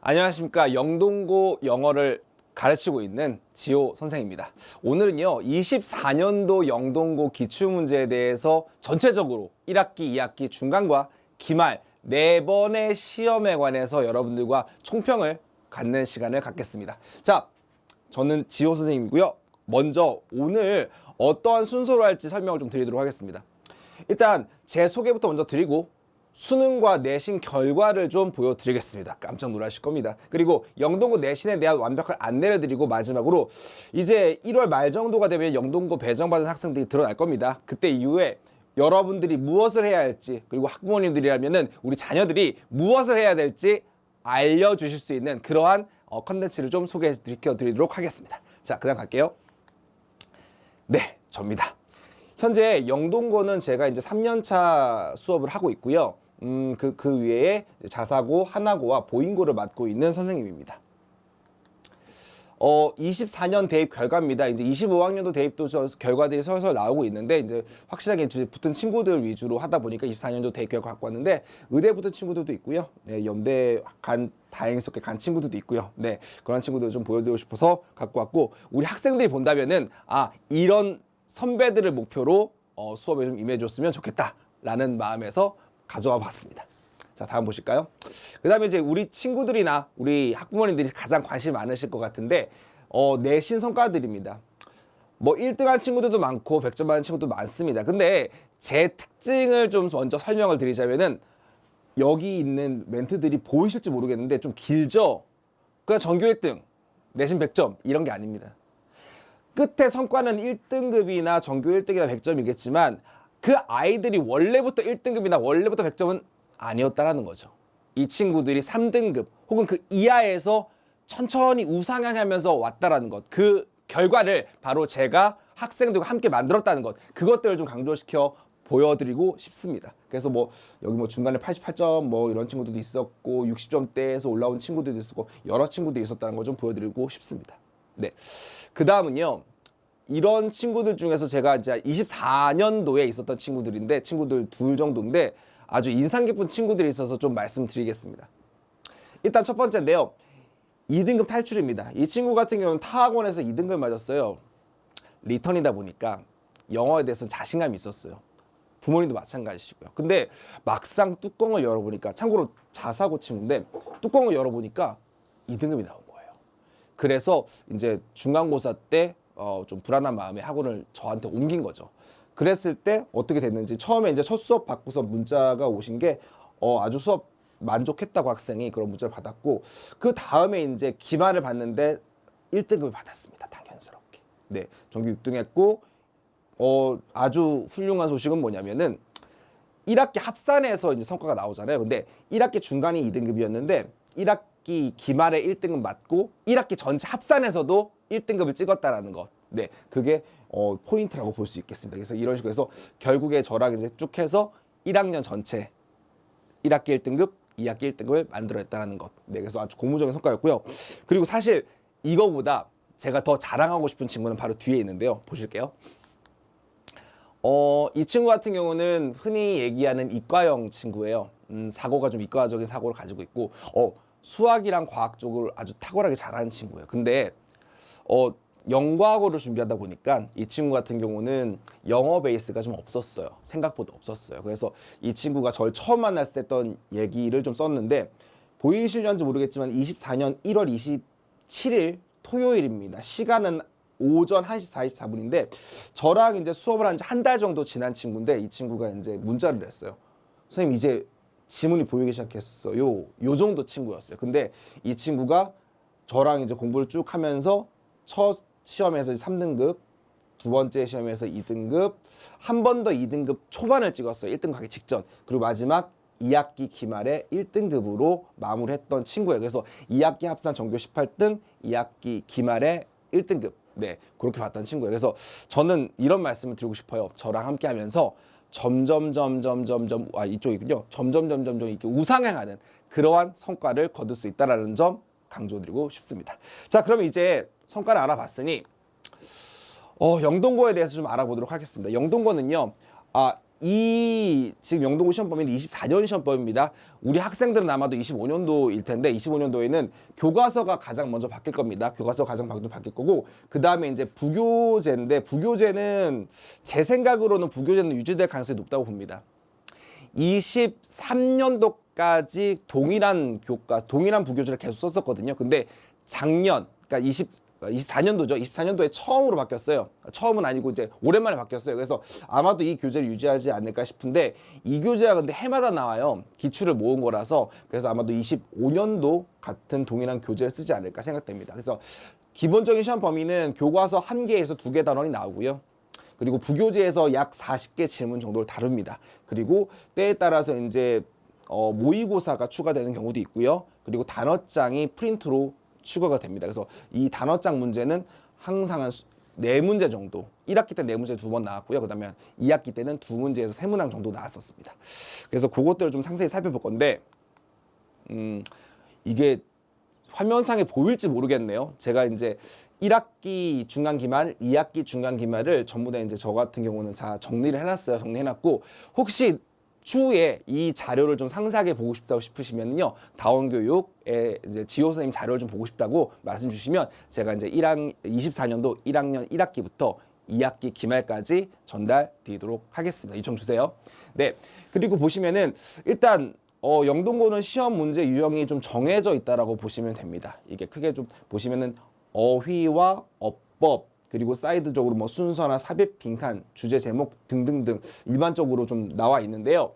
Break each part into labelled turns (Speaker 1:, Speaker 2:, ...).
Speaker 1: 안녕하십니까. 영동고 영어를 가르치고 있는 지호 선생입니다. 오늘은요 24년도 영동고 기출문제에 대해서 전체적으로 1학기, 2학기 중간과 기말 4번의 시험에 관해서 여러분들과 총평을 갖는 시간을 갖겠습니다. 자, 저는 지호 선생님이고요. 먼저 오늘 어떠한 순서로 할지 설명을 좀 드리도록 하겠습니다. 일단 제 소개부터 먼저 드리고 수능과 내신 결과를 좀 보여드리겠습니다. 깜짝 놀라실 겁니다. 그리고 영동고 내신에 대한 완벽한 안내를 드리고 마지막으로 이제 1월 말 정도가 되면 영동고 배정받은 학생들이 드러날 겁니다. 그때 이후에 여러분들이 무엇을 해야 할지, 그리고 학부모님들이라면은 우리 자녀들이 무엇을 해야 될지 알려주실 수 있는 그러한 컨텐츠를 좀 소개해 드리도록 하겠습니다. 자, 그냥 갈게요. 네, 접니다. 현재 영동고는 제가 이제 3년차 수업을 하고 있고요. 그 외에 자사고, 하나고와 보인고를 맡고 있는 선생님입니다. 24년 대입 결과입니다. 이제 25학년도 대입도 결과들이 설설 나오고 있는데 이제 확실하게 붙은 친구들 위주로 하다 보니까 24년도 대입 결과 갖고 왔는데 의대 붙은 친구들도 있고요. 네, 연대 다행스럽게 간 친구들도 있고요. 네, 그런 친구들 좀 보여드리고 싶어서 갖고 왔고 우리 학생들이 본다면은 이런 선배들을 목표로 수업에 좀 임해줬으면 좋겠다라는 마음에서 가져와 봤습니다. 자, 다음 보실까요? 그 다음에 이제 우리 친구들이나 우리 학부모님들이 가장 관심 많으실 것 같은데 내신 성과들입니다. 뭐 1등한 친구들도 많고 100점 받은 친구도 많습니다. 근데 제 특징을 좀 먼저 설명을 드리자면은 여기 있는 멘트들이 보이실지 모르겠는데 좀 길죠? 그냥 전교 1등, 내신 100점 이런 게 아닙니다. 끝에 성과는 1등급이나 전교 1등이나 100점이겠지만 그 아이들이 원래부터 1등급이나 원래부터 100점은 아니었다라는 거죠. 이 친구들이 3등급 혹은 그 이하에서 천천히 우상향하면서 왔다라는 것. 그 결과를 바로 제가 학생들과 함께 만들었다는 것. 그것들을 좀 강조시켜 보여드리고 싶습니다. 그래서 여기 중간에 88점 이런 친구들도 있었고 60점대에서 올라온 친구들도 있었고 여러 친구들이 있었다는 걸 좀 보여드리고 싶습니다. 네. 그 다음은요. 이런 친구들 중에서 제가 이제 24년도에 있었던 친구들 둘 정도인데 아주 인상 깊은 친구들이 있어서 좀 말씀드리겠습니다. 일단 첫 번째인데요. 2등급 탈출입니다. 이 친구 같은 경우는 타학원에서 2등급 맞았어요. 리턴이다 보니까 영어에 대해서 자신감이 있었어요. 부모님도 마찬가지시고요. 근데 막상 뚜껑을 열어보니까 참고로 자사고 친구인데 뚜껑을 열어보니까 2등급이 나온 거예요. 그래서 이제 중간고사 때 좀 불안한 마음에 학원을 저한테 옮긴 거죠. 그랬을 때 어떻게 됐는지 처음에 이제 첫 수업 받고서 문자가 오신 게 아주 수업 만족했다고 학생이 그런 문자를 받았고 그 다음에 이제 기말을 봤는데 1등급을 받았습니다. 당연스럽게. 네, 전교 6등 했고 아주 훌륭한 소식은 뭐냐면은 1학기 합산해서 이제 성과가 나오잖아요. 근데 1학기 중간이 2등급이었는데 1학기 기말에 1등급 맞고 1학기 전체 합산해서도 1등급을 찍었다라는 것. 네, 그게 포인트라고 볼 수 있겠습니다. 그래서 이런 식으로 해서 결국에 저랑 이제 쭉 해서 1학년 전체 1학기 1등급, 2학기 1등급을 만들어냈다는 것. 네, 그래서 아주 고무적인 성과였고요. 그리고 사실 이거보다 제가 더 자랑하고 싶은 친구는 바로 뒤에 있는데요. 보실게요. 이 친구 같은 경우는 흔히 얘기하는 이과형 친구예요. 사고가 좀 이과적인 사고를 가지고 있고 수학이랑 과학 쪽을 아주 탁월하게 잘하는 친구예요. 근데 영과고를 준비하다 보니까 이 친구 같은 경우는 영어 베이스가 좀 없었어요. 생각보다 없었어요. 그래서 이 친구가 저를 처음 만났을 때 했던 얘기를 좀 썼는데 보이실런지 모르겠지만 24년 1월 27일 토요일입니다. 시간은 오전 1시 44분인데 저랑 이제 수업을 한 지 한 달 정도 지난 친구인데 이 친구가 이제 문자를 했어요. 선생님 이제 지문이 보이기 시작했어요. 요 정도 친구였어요. 근데 이 친구가 저랑 이제 공부를 쭉 하면서 첫 시험에서 3등급, 두 번째 시험에서 2등급, 한 번 더 2등급 초반을 찍었어요. 1등급 가기 직전. 그리고 마지막 2학기 기말에 1등급으로 마무리했던 친구예요. 그래서 2학기 합산 전교 18등, 2학기 기말에 1등급. 네, 그렇게 봤던 친구예요. 그래서 저는 이런 말씀을 드리고 싶어요. 저랑 함께 하면서 점점 이쪽이군요. 점점 이렇게 우상향하는 그러한 성과를 거둘 수 있다라는 점 강조드리고 싶습니다. 자, 그러면 이제 성과를 알아봤으니 영동고에 대해서 좀 알아보도록 하겠습니다. 영동고는요, 이 지금 영동고 시험범위는 24년 시험범위입니다. 우리 학생들은 아마도 25년도일 텐데 25년도에는 교과서가 가장 먼저 바뀔 겁니다. 교과서가 가장 먼저 바뀔 거고 그 다음에 이제 부교재인데 부교재는 제 생각으로는 부교재는 유지될 가능성이 높다고 봅니다. 23년도까지 동일한 부교재를 계속 썼었거든요. 근데 작년, 그러니까 24년도죠. 24년도에 처음으로 바뀌었어요. 처음은 아니고 이제 오랜만에 바뀌었어요. 그래서 아마도 이 교재를 유지하지 않을까 싶은데 이 교재가 근데 해마다 나와요. 기출을 모은 거라서 그래서 아마도 25년도 같은 동일한 교재를 쓰지 않을까 생각됩니다. 그래서 기본적인 시험 범위는 교과서 1개에서 2개 단원이 나오고요. 그리고 부교재에서 약 40개 질문 정도를 다룹니다. 그리고 때에 따라서 이제 모의고사가 추가되는 경우도 있고요. 그리고 단어장이 프린트로 추가가 됩니다. 그래서 이 단어장 문제는 항상 한 4문제 정도, 1학기 때 4문제 2번 나왔고요. 그 다음에 2학기 때는 2문제에서 3문항 정도 나왔었습니다. 그래서 그것들을 좀 상세히 살펴볼 건데 이게 화면상에 보일지 모르겠네요. 제가 이제 1학기 중간기말, 2학기 중간기말을 전부 다 이제 저 같은 경우는 다 정리를 해놨어요. 정리해놨고 혹시 추후에 이 자료를 좀 상세하게 보고 싶다고 싶으시면요. 다원교육의 이제 지호 선생님 자료를 좀 보고 싶다고 말씀 주시면 제가 이제 24년도 1학년 1학기부터 2학기 기말까지 전달 드리도록 하겠습니다. 요청 주세요. 네. 그리고 보시면은 일단 영동고는 시험 문제 유형이 좀 정해져 있다라고 보시면 됩니다. 이게 크게 좀 보시면은 어휘와 어법 그리고 사이드적으로 뭐 순서나 삽입, 빈칸, 주제 제목 등등등 일반적으로 좀 나와 있는데요.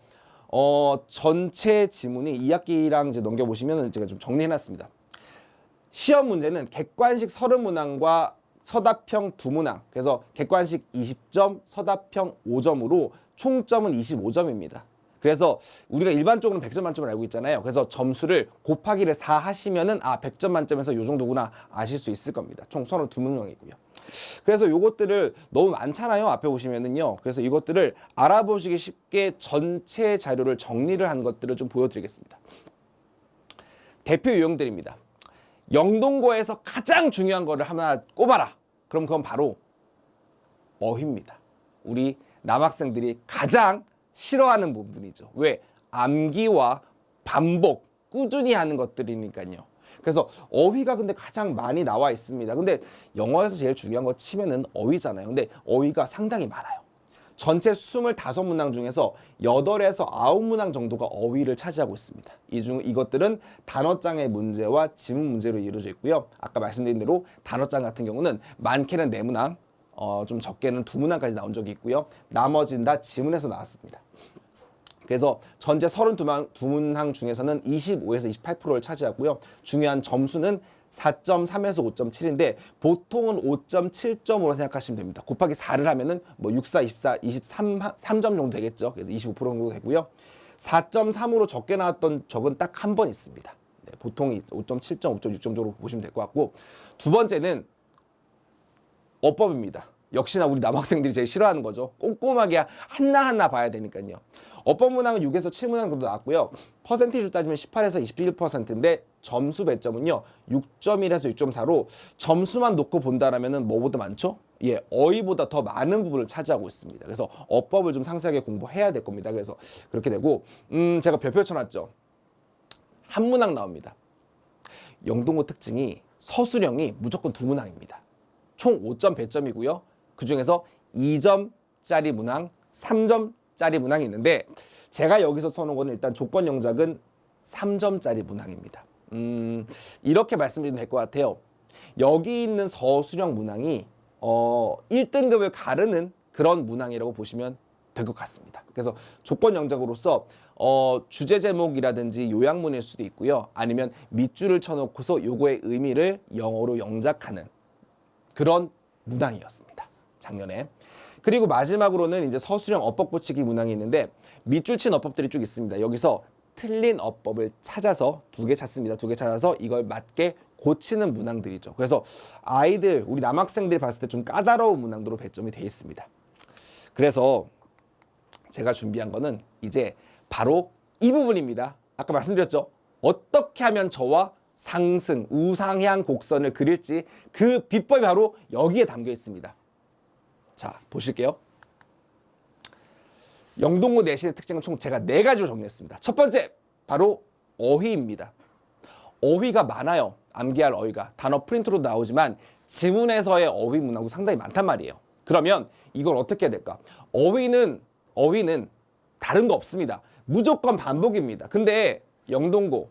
Speaker 1: 전체 지문이 2학기랑 이제 넘겨보시면 제가 좀 정리해놨습니다. 시험 문제는 객관식 30문항과 서답형 2문항. 그래서 객관식 20점, 서답형 5점으로 총점은 25점입니다. 그래서 우리가 일반적으로는 100점 만점을 알고 있잖아요. 그래서 점수를 곱하기를 4 하시면은 100점 만점에서 요 정도구나 아실 수 있을 겁니다. 총 32문항이고요. 그래서 요것들을 너무 많잖아요. 앞에 보시면은요. 그래서 이것들을 알아보시기 쉽게 전체 자료를 정리를 한 것들을 좀 보여드리겠습니다. 대표 유형들입니다. 영동고에서 가장 중요한 거를 하나 꼽아라. 그럼 그건 바로 어휘입니다. 우리 남학생들이 가장 싫어하는 부분이죠. 왜? 암기와 반복, 꾸준히 하는 것들이니까요. 그래서 어휘가 근데 가장 많이 나와 있습니다. 근데 영어에서 제일 중요한 거 치면은 어휘잖아요. 근데 어휘가 상당히 많아요. 전체 25문항 중에서 8에서 9문항 정도가 어휘를 차지하고 있습니다. 이것들은 단어장의 문제와 지문 문제로 이루어져 있고요. 아까 말씀드린 대로 단어장 같은 경우는 많게는 4문항, 좀 적게는 2문항까지 나온 적이 있고요. 나머지는 다 지문에서 나왔습니다. 그래서 전체 32문항 중에서는 25에서 28%를 차지하고요. 중요한 점수는 4.3에서 5.7인데 보통은 5.7점으로 생각하시면 됩니다. 곱하기 4를 하면은 뭐 64, 24, 3점 정도 되겠죠. 그래서 25% 정도 되고요. 4.3으로 적게 나왔던 적은 딱 한 번 있습니다. 네, 보통 5.7점, 5.6점 정도 보시면 될 것 같고 두 번째는 어법입니다. 역시나 우리 남학생들이 제일 싫어하는 거죠. 꼼꼼하게 하나하나 봐야 되니까요. 어법 문항은 6에서 7문항 정도 나왔고요. 퍼센티지로 따지면 18에서 21%인데 점수 배점은요. 6.1에서 6.4로 점수만 놓고 본다라면은 뭐보다 많죠? 예, 어휘보다 더 많은 부분을 차지하고 있습니다. 그래서 어법을 좀 상세하게 공부해야 될 겁니다. 그래서 그렇게 되고 제가 별표 쳐놨죠. 한 문항 나옵니다. 영동고 특징이 서술형이 무조건 2문항입니다. 총 5점 배점이고요. 그중에서 2점짜리 문항, 3점짜리 문항이 있는데 제가 여기서 써놓은 거는 일단 조건 영작은 3점짜리 문항입니다. 이렇게 말씀드리면 될 것 같아요. 여기 있는 서술형 문항이 1등급을 가르는 그런 문항이라고 보시면 될 것 같습니다. 그래서 조건 영작으로서 주제 제목이라든지 요약문일 수도 있고요. 아니면 밑줄을 쳐놓고서 요거의 의미를 영어로 영작하는 그런 문항이었습니다. 작년에. 그리고 마지막으로는 이제 서술형 어법 고치기 문항이 있는데 밑줄 친 어법들이 쭉 있습니다. 여기서 틀린 어법을 찾아서 2개 찾습니다. 2개 찾아서 이걸 맞게 고치는 문항들이죠. 그래서 아이들, 우리 남학생들이 봤을 때 좀 까다로운 문항도로 배점이 되어 있습니다. 그래서 제가 준비한 거는 이제 바로 이 부분입니다. 아까 말씀드렸죠. 어떻게 하면 저와 상승, 우상향 곡선을 그릴지 그 비법이 바로 여기에 담겨 있습니다. 자, 보실게요. 영동고 내신의 특징은 총 제가 4가지로 정리했습니다. 첫 번째, 바로 어휘입니다. 어휘가 많아요. 암기할 어휘가. 단어 프린트로 나오지만 지문에서의 어휘 문항도 상당히 많단 말이에요. 그러면 이걸 어떻게 해야 될까? 어휘는 다른 거 없습니다. 무조건 반복입니다. 근데 영동고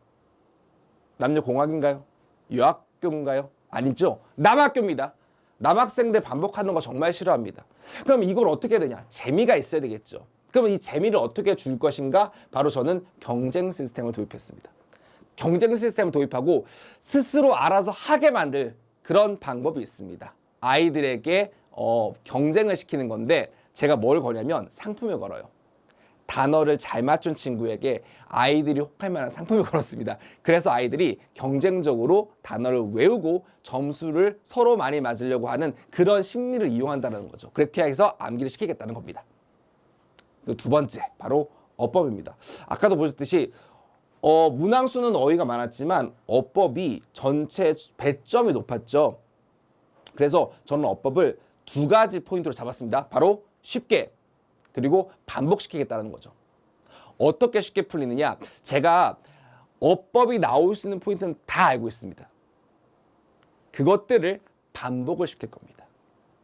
Speaker 1: 남녀공학인가요? 유학교인가요? 아니죠. 남학교입니다. 남학생들 반복하는 거 정말 싫어합니다. 그럼 이걸 어떻게 해야 되냐? 재미가 있어야 되겠죠. 그러면 이 재미를 어떻게 줄 것인가? 바로 저는 경쟁 시스템을 도입했습니다. 경쟁 시스템을 도입하고 스스로 알아서 하게 만들 그런 방법이 있습니다. 아이들에게 경쟁을 시키는 건데 제가 뭘 거냐면 상품을 걸어요. 단어를 잘 맞춘 친구에게 아이들이 혹할 만한 상품을 걸었습니다. 그래서 아이들이 경쟁적으로 단어를 외우고 점수를 서로 많이 맞으려고 하는 그런 심리를 이용한다는 거죠. 그렇게 해서 암기를 시키겠다는 겁니다. 두 번째, 바로 어법입니다. 아까도 보셨듯이 문항수는 어휘가 많았지만 어법이 전체 배점이 높았죠. 그래서 저는 어법을 2가지 포인트로 잡았습니다. 바로 쉽게 그리고 반복시키겠다는 거죠. 어떻게 쉽게 풀리느냐? 제가 어법이 나올 수 있는 포인트는 다 알고 있습니다. 그것들을 반복을 시킬 겁니다.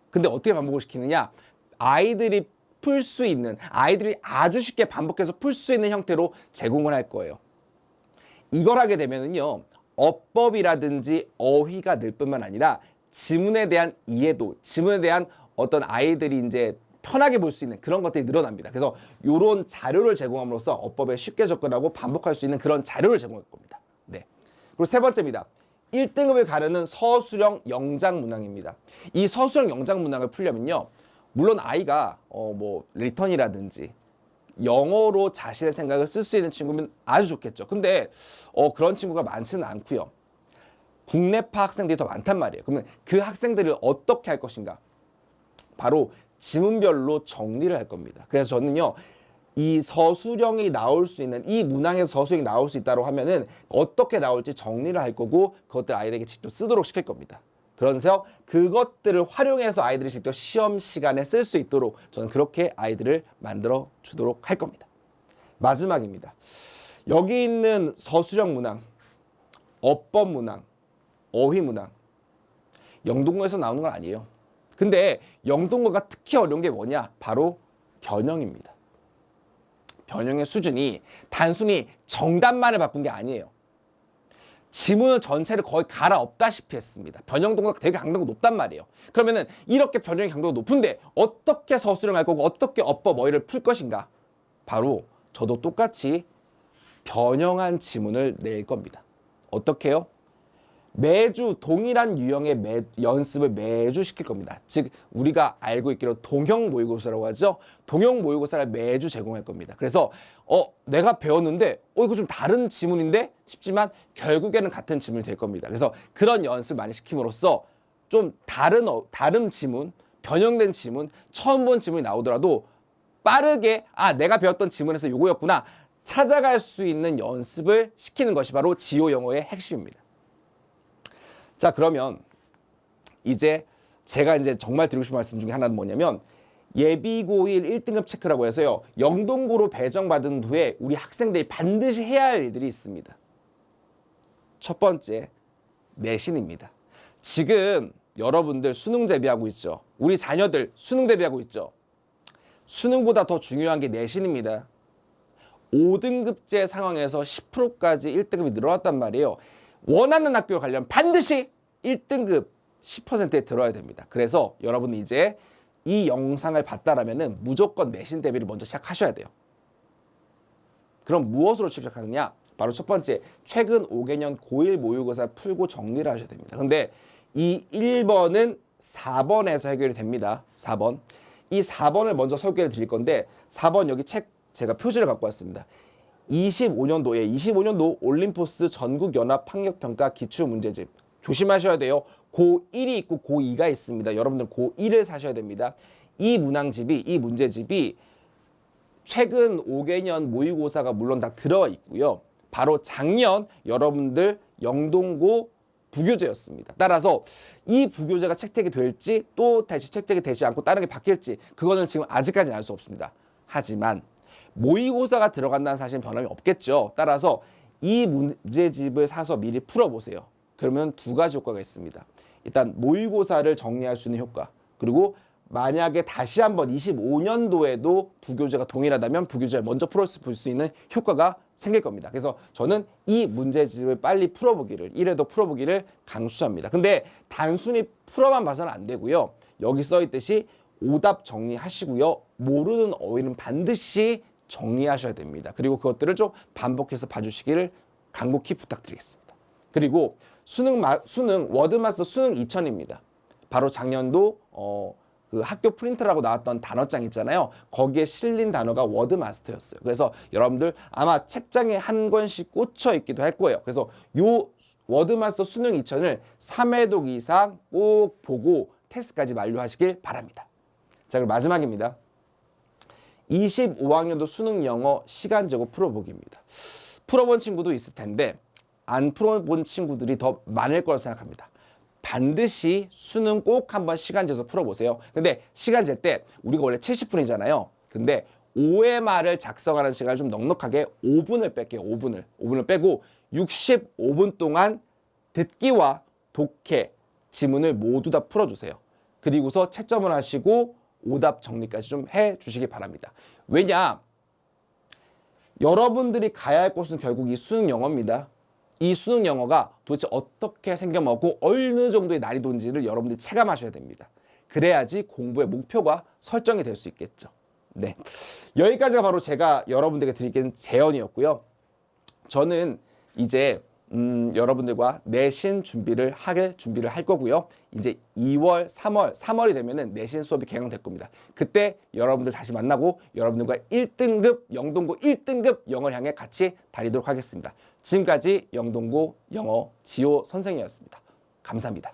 Speaker 1: 근데 어떻게 반복을 시키느냐? 아이들이 풀 수 있는, 아이들이 아주 쉽게 반복해서 풀 수 있는 형태로 제공을 할 거예요. 이걸 하게 되면은요, 어법이라든지 어휘가 늘 뿐만 아니라 지문에 대한 이해도, 지문에 대한 어떤 아이들이 이제 편하게 볼 수 있는 그런 것들이 늘어납니다. 그래서 이런 자료를 제공함으로써 어법에 쉽게 접근하고 반복할 수 있는 그런 자료를 제공할 겁니다. 네. 그리고 세 번째입니다. 1등급을 가르는 서술형 영장 문항입니다. 이 서술형 영장 문항을 풀려면요, 물론 아이가 리턴이라든지 영어로 자신의 생각을 쓸 수 있는 친구면 아주 좋겠죠. 근데 그런 친구가 많지는 않고요. 국내파 학생들이 더 많단 말이에요. 그러면 그 학생들을 어떻게 할 것인가? 바로 지문별로 정리를 할 겁니다. 그래서 저는요, 이 서술형이 나올 수 있는, 이 문항에서 서술형이 나올 수 있다고 하면은 어떻게 나올지 정리를 할 거고 그것들 아이들에게 직접 쓰도록 시킬 겁니다. 그래서 그것들을 활용해서 아이들이 직접 시험 시간에 쓸 수 있도록 저는 그렇게 아이들을 만들어 주도록 할 겁니다. 마지막입니다. 여기 있는 서술형 문항, 어법 문항, 어휘 문항, 영동고에서 나오는 건 아니에요. 근데 영동고가 특히 어려운 게 뭐냐? 바로 변형입니다. 변형의 수준이 단순히 정답만을 바꾼 게 아니에요. 지문 전체를 거의 갈아엎다시피 했습니다. 변형 동작 되게 강도가 높단 말이에요. 그러면은 이렇게 변형의 강도가 높은데 어떻게 서술형할 거고 어떻게 어법 어휘를 풀 것인가? 바로 저도 똑같이 변형한 지문을 낼 겁니다. 어떻게 해요? 매주 동일한 유형의 연습을 매주 시킬 겁니다. 즉 우리가 알고 있기로 동형 모의고사라고 하죠. 동형 모의고사를 매주 제공할 겁니다. 그래서 내가 배웠는데 이거 좀 다른 지문인데 싶지만 결국에는 같은 지문이 될 겁니다. 그래서 그런 연습을 많이 시킴으로써 좀 다른 지문, 변형된 지문, 처음 본 지문이 나오더라도 빠르게 내가 배웠던 지문에서 요거였구나 찾아갈 수 있는 연습을 시키는 것이 바로 지오 영어의 핵심입니다. 자, 그러면 이제 제가 정말 드리고 싶은 말씀 중에 하나는 뭐냐면 예비고1 1등급 체크라고 해서요, 영동고로 배정받은 후에 우리 학생들이 반드시 해야 할 일들이 있습니다. 첫 번째, 내신입니다. 지금 여러분들 수능 대비하고 있죠. 우리 자녀들 수능 대비하고 있죠. 수능보다 더 중요한 게 내신입니다. 5등급제 상황에서 10%까지 1등급이 늘어났단 말이에요. 원하는 학교에 가려면 반드시 1등급 10%에 들어야 됩니다. 그래서 여러분 이제 이 영상을 봤다라면은 무조건 내신 대비를 먼저 시작하셔야 돼요. 그럼 무엇으로 시작하느냐? 바로 첫 번째, 최근 5개년 고1 모의고사 풀고 정리를 하셔야 됩니다. 근데 이 1번은 4번에서 해결이 됩니다. 4번. 이 4번을 먼저 설계를 드릴 건데 4번 여기 책 제가 표지를 갖고 왔습니다. 25년도 올림포스 전국연합학력평가 기출문제집 조심하셔야 돼요. 고1이 있고 고2가 있습니다. 여러분들 고1을 사셔야 됩니다. 이 문제집이 최근 5개년 모의고사가 물론 다 들어와 있고요. 바로 작년 여러분들 영동고 부교재였습니다. 따라서 이 부교재가 채택이 될지 또 다시 채택이 되지 않고 다른 게 바뀔지 그거는 지금 아직까지는 알 수 없습니다. 하지만 모의고사가 들어간다는 사실은 변함이 없겠죠. 따라서 이 문제집을 사서 미리 풀어보세요. 그러면 두 가지 효과가 있습니다. 일단 모의고사를 정리할 수 있는 효과, 그리고 만약에 다시 한번 25년도에도 부교재가 동일하다면 부교재를 먼저 볼 수 있는 효과가 생길 겁니다. 그래서 저는 이 문제집을 빨리 풀어보기를, 1회도 풀어보기를 강추합니다. 근데 단순히 풀어만 봐서는 안 되고요. 여기 써있듯이 오답 정리하시고요. 모르는 어휘는 반드시 정리하셔야 됩니다. 그리고 그것들을 좀 반복해서 봐주시기를 간곡히 부탁드리겠습니다. 그리고 수능 워드마스터 수능 2000입니다. 바로 작년도 그 학교 프린터라고 나왔던 단어장 있잖아요. 거기에 실린 단어가 워드마스터였어요. 그래서 여러분들 아마 책장에 한 권씩 꽂혀 있기도 할 거예요. 그래서 요 워드마스터 수능 2000을 3회독 이상 꼭 보고 테스트까지 만료하시길 바랍니다. 자, 그럼 마지막입니다. 25학년도 수능 영어 시간 제고 풀어보기입니다. 풀어본 친구도 있을 텐데 안 풀어본 친구들이 더 많을 거라 생각합니다. 반드시 수능 꼭 한번 시간 재서 풀어보세요. 근데 시간 잴 때 우리가 원래 70분이잖아요. 근데 OMR을 작성하는 시간을 좀 넉넉하게 5분을 뺄게요. 5분을 빼고 65분 동안 듣기와 독해, 지문을 모두 다 풀어주세요. 그리고서 채점을 하시고 오답 정리까지 좀 해주시기 바랍니다. 왜냐? 여러분들이 가야 할 곳은 결국 이 수능 영어입니다. 이 수능 영어가 도대체 어떻게 생겨먹고 어느 정도의 난이도인지를 여러분들이 체감하셔야 됩니다. 그래야지 공부의 목표가 설정이 될 수 있겠죠. 네, 여기까지가 바로 제가 여러분들에게 드리는 제언이었고요. 저는 이제 여러분들과 내신 준비를 할 거고요. 이제 2월, 3월이 되면은 내신 수업이 개강될 겁니다. 그때 여러분들 다시 만나고 여러분들과 1등급, 영동고 1등급 영어를 향해 같이 달리도록 하겠습니다. 지금까지 영동고 영어 지호 선생이었습니다. 감사합니다.